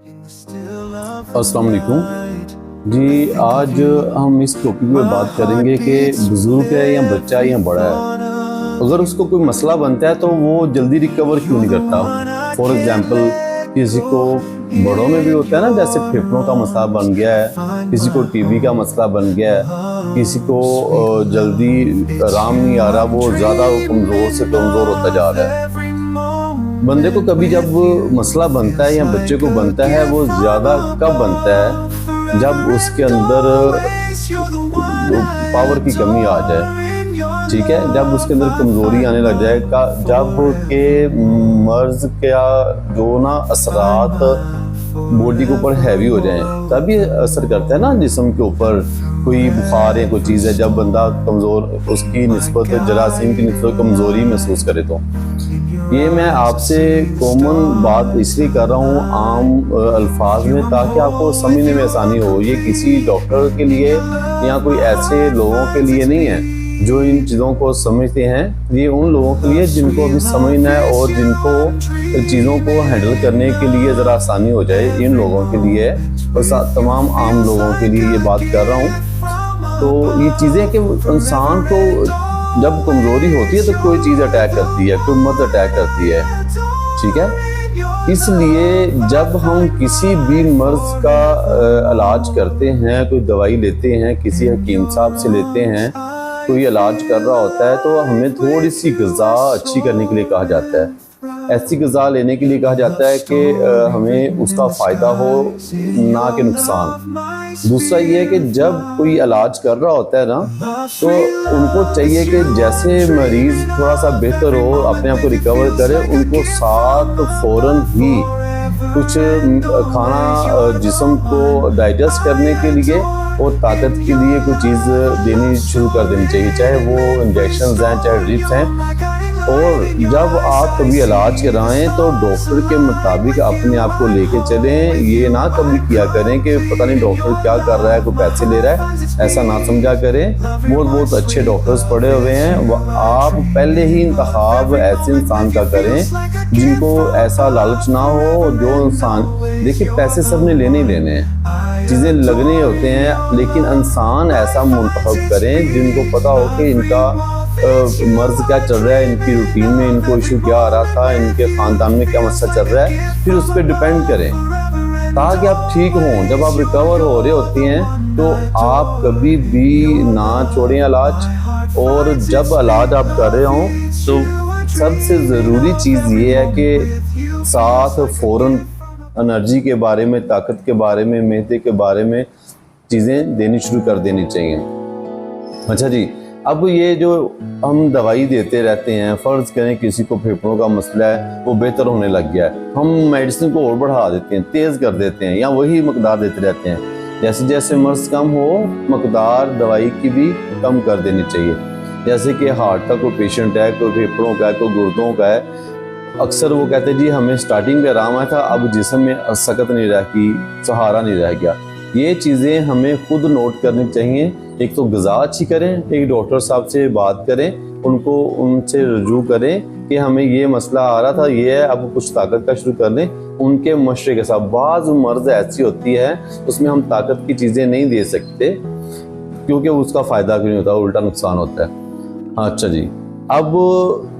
अस्सलाम वालेकुम जी। आज हम इस टॉपिक पे बात करेंगे कि बुजुर्ग है या बच्चा है या बड़ा है, अगर उसको कोई मसला बनता है तो वो जल्दी रिकवर क्यों नहीं करता। फॉर एग्जांपल किसी को बड़ों में भी होता है ना, जैसे फेफड़ों का मसला बन गया है, किसी को टीबी का मसला बन गया है, किसी को जल्दी आराम नहीं आ रहा, वो ज़्यादा कमज़ोर से कमज़ोर होता जा रहा है। बंदे को कभी जब मसला बनता है या बच्चे को बनता है, वो ज़्यादा कब बनता है जब उसके अंदर पावर की कमी आ जाए, ठीक है, जब उसके अंदर कमज़ोरी आने लग जाए, जब के मर्ज का जो ना असरात बॉडी के ऊपर हैवी हो जाए, तभी असर करता है ना जिस्म के ऊपर। कोई बुखार है, कोई चीज़ है, जब बंदा कमज़ोर, उसकी निस्बत जरासीम की निस्बत कमज़ोरी महसूस करे। तो ये मैं आपसे कॉमन बात इसलिए कर रहा हूँ आम अल्फाज में, ताकि आपको समझने में आसानी हो। ये किसी डॉक्टर के लिए या कोई ऐसे लोगों के लिए नहीं है जो इन चीज़ों को समझते हैं, ये उन लोगों के लिए जिनको अभी समझना है और जिनको चीज़ों को हैंडल करने के लिए ज़रा आसानी हो जाए, इन लोगों के लिए और तमाम आम लोगों के लिए ये बात कर रहा हूँ। तो ये चीज़ें कि इंसान को जब कमज़ोरी होती है तो कोई चीज़ अटैक करती है, कोई मर्ज़ अटैक करती है, ठीक है। इसलिए जब हम किसी भी मर्ज़ का इलाज करते हैं, कोई दवाई लेते हैं, किसी हकीम साहब से लेते हैं, कोई इलाज कर रहा होता है, तो हमें थोड़ी सी ग़िज़ा अच्छी करने के लिए कहा जाता है। ऐसी ग़िज़ा लेने के लिए कहा जाता है कि हमें उसका फ़ायदा हो, ना कि नुकसान। दूसरा ये है कि जब कोई इलाज कर रहा होता है ना, तो उनको चाहिए कि जैसे मरीज़ थोड़ा सा बेहतर हो, अपने आप को रिकवर करे, उनको साथ फ़ौरन ही कुछ खाना जिस्म को डाइजेस्ट करने के लिए और ताकत के लिए कोई चीज़ देनी शुरू कर देनी चाहिए, चाहे वो इंजेक्शन हैं, चाहे ड्रिप्स हैं। और जब आप कभी इलाज कराएं तो डॉक्टर के मुताबिक अपने आप को लेके चलें। ये ना कभी किया करें कि पता नहीं डॉक्टर क्या कर रहा है, कोई पैसे ले रहा है, ऐसा ना समझा करें। बहुत अच्छे डॉक्टर्स पड़े हुए हैं, आप पहले ही इंतखाब ऐसे इंसान का करें जिनको ऐसा लालच ना हो। जो इंसान, देखिए पैसे सब ने लेने ही लेने हैं, चीज़ें लगने होते हैं, लेकिन इंसान ऐसा मुंतखब करें जिनको पता हो कि इनका मर्ज क्या चल रहा है, इनकी रूटीन में इनको इशू क्या आ रहा था, इनके ख़ानदान में क्या मसला चल रहा है, फिर उस पर डिपेंड करें ताकि आप ठीक हों। जब आप रिकवर हो रहे होते हैं तो आप कभी भी ना छोड़ें इलाज, और जब इलाज आप कर रहे हों तो सबसे ज़रूरी चीज़ ये है कि साथ फ़ौरन एनर्जी के बारे में, ताकत के बारे में, मेहनत के बारे में चीज़ें देनी शुरू कर देनी चाहिए। अच्छा जी, अब ये जो हम दवाई देते रहते हैं, फ़र्ज़ करें किसी को फेफड़ों का मसला है, वो बेहतर होने लग गया है, हम मेडिसिन को और बढ़ा देते हैं, तेज़ कर देते हैं, या वही मकदार देते रहते हैं। जैसे जैसे मर्ज़ कम हो, मकदार दवाई की भी कम कर देनी चाहिए। जैसे कि हार्ट का कोई पेशेंट है, कोई फेफड़ों का है, कोई गुर्दों का है, अक्सर वो कहते हैं जी हमें स्टार्टिंग में आराम आया था, अब जिस्म में सकत नहीं रह गई, सहारा नहीं रह गया। ये चीज़ें हमें खुद नोट करनी चाहिए। एक तो ग़िज़ा अच्छी करें, एक डॉक्टर साहब से बात करें, उनसे रजू करें कि हमें ये मसला आ रहा था, ये है, अब कुछ ताकत का शुरू कर लें उनके मशरे के साथ। बाज़ मर्ज़ ऐसी होती है उसमें हम ताकत की चीज़ें नहीं दे सकते क्योंकि उसका फ़ायदा क्यों नहीं होता, उल्टा नुकसान होता है। अच्छा जी, अब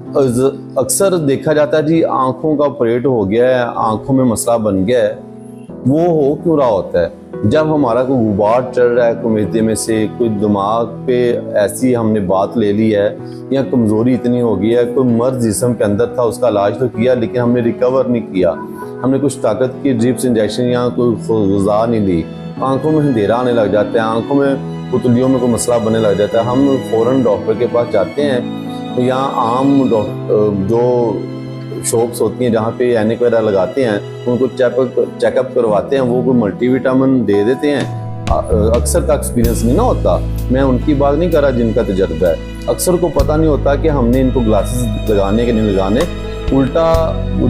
अक्सर देखा जाता है जी आँखों का ऑपरेट हो गया है, आँखों में मसला बन गया है। वो हो क्यों रहा होता है? जब हमारा कोई गुबार चढ़ रहा है, कोई मैदे में से, कोई दिमाग पे ऐसी हमने बात ले ली है, या कमज़ोरी इतनी हो गई है, कोई मर्ज़ जिस्म के अंदर था, उसका इलाज तो किया लेकिन हमने रिकवर नहीं किया, हमने कुछ ताकत की ड्रिप्स, इंजेक्शन या कोई ग़िज़ा नहीं ली, आँखों में अंधेरा आने लग जाता है, आँखों में पुतलियों में कोई मसला बनने लग जाता है, हम फ़ौरन डॉक्टर के पास जाते हैं। तो यहाँ आम जो शॉप्स होती हैं जहाँ पे ऐनक वगैरह लगाते हैं, उनको चेकअप करवाते हैं, वो कोई मल्टीविटामिन दे देते हैं। अक्सर का एक्सपीरियंस नहीं ना होता, मैं उनकी बात नहीं कर रहा जिनका तजर्बा है। अक्सर को पता नहीं होता कि हमने इनको ग्लासेस लगाने के नहीं लगाने। उल्टा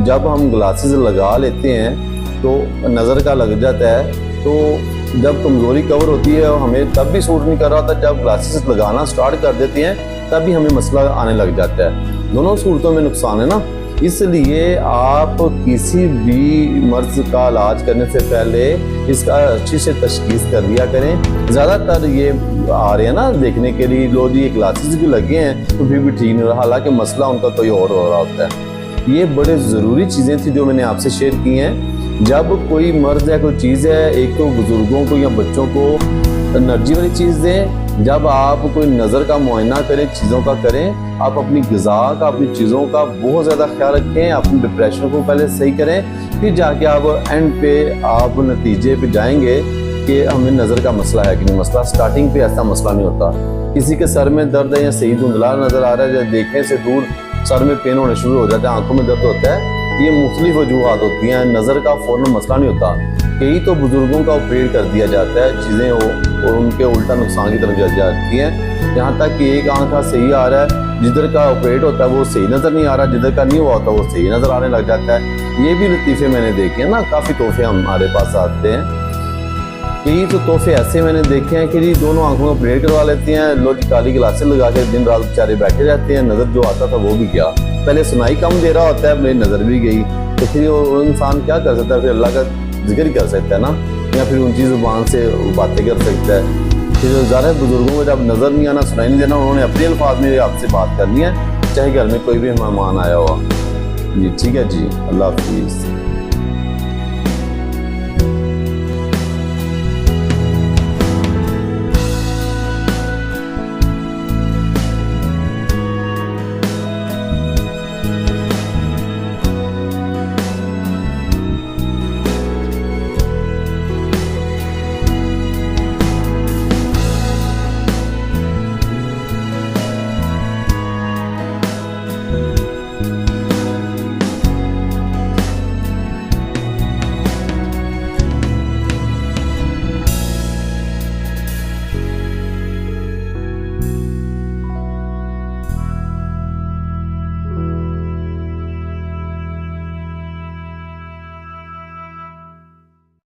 जब हम ग्लासेस लगा लेते हैं तो नज़र का लग जाता है, तो जब कमज़ोरी कवर होती है हमें तब भी सूट नहीं कर रहा था, जब ग्लासेस लगाना स्टार्ट कर देते हैं तभी हमें मसला आने लग जाता है। दोनों सूरतों में नुकसान है ना। इसलिए आप किसी भी मर्ज का इलाज करने से पहले इसका अच्छी से तशखीस कर लिया करें। ज़्यादातर ये आ रहे हैं ना देखने के लिए लोग, ये क्लासेस भी लगे हैं तो फिर भी ठीक नहीं हो रहा, हालांकि मसला उनका कोई और हो रहा होता है। ये बड़े ज़रूरी चीज़ें थी जो मैंने आपसे शेयर की हैं। जब कोई मर्ज है, कोई चीज़ है, एक तो बुज़ुर्गों को या बच्चों को एनर्जी वाली चीज़ दें। जब आप कोई नज़र का मुआयना करें, चीज़ों का करें, आप अपनी ग़िज़ा का, अपनी चीज़ों का बहुत ज़्यादा ख्याल रखें, अपनी डिप्रेशन को पहले सही करें, फिर जाके आप एंड पे आप नतीजे पे जाएंगे कि हमें नज़र का मसला है कि नहीं मसला। स्टार्टिंग पे ऐसा मसला नहीं होता। किसी के सर में दर्द है या सही धुंधला नज़र आ रहा है, या देखने से दूर सर में पेन होने शुरू हो जाता है, आंखों में दर्द होता है, ये मुख्तलिफ वजूहात होती हैं। नज़र का फ़ौरन मसला नहीं होता। कई तो बुज़ुर्गों का ऑपरेट कर दिया जाता है, चीज़ें और उनके उल्टा नुकसान की तरफ जाती हैं। यहाँ तक कि एक आँख का सही आ रहा है, जिधर का ऑपरेट होता है वो सही नज़र नहीं आ रहा, जिधर का नहीं हुआ होता वो सही नज़र आने लग जाता है। ये भी लतीफ़े मैंने देखे हैं ना, काफ़ी तोहफे हमारे पास आते हैं। कई तो तोहफे ऐसे मैंने देखे हैं कि जी दोनों आंखों में ऑपरेट करवा लेते हैं लोग, काली गिलासें लगा के दिन रात बेचारे बैठे रहते हैं, नज़र जो आता था वो भी गया। पहले सुनाई कम दे रहा होता है, मेरी नज़र भी गई, तो फिर वो इंसान क्या कर सकता है? फिर अल्लाह का जिक्र ही कर सकता है ना, या फिर उनकी ज़ुबान से बातें कर सकता है। फिर ज़्यादा बुजुर्गों को जब नज़र नहीं आना, सुनाई नहीं देना, उन्होंने अपने अल्फाज में आपसे बात करनी है, चाहे घर में कोई भी मेहमान आया हुआ। जी ठीक है जी, अल्लाह हाफिज़।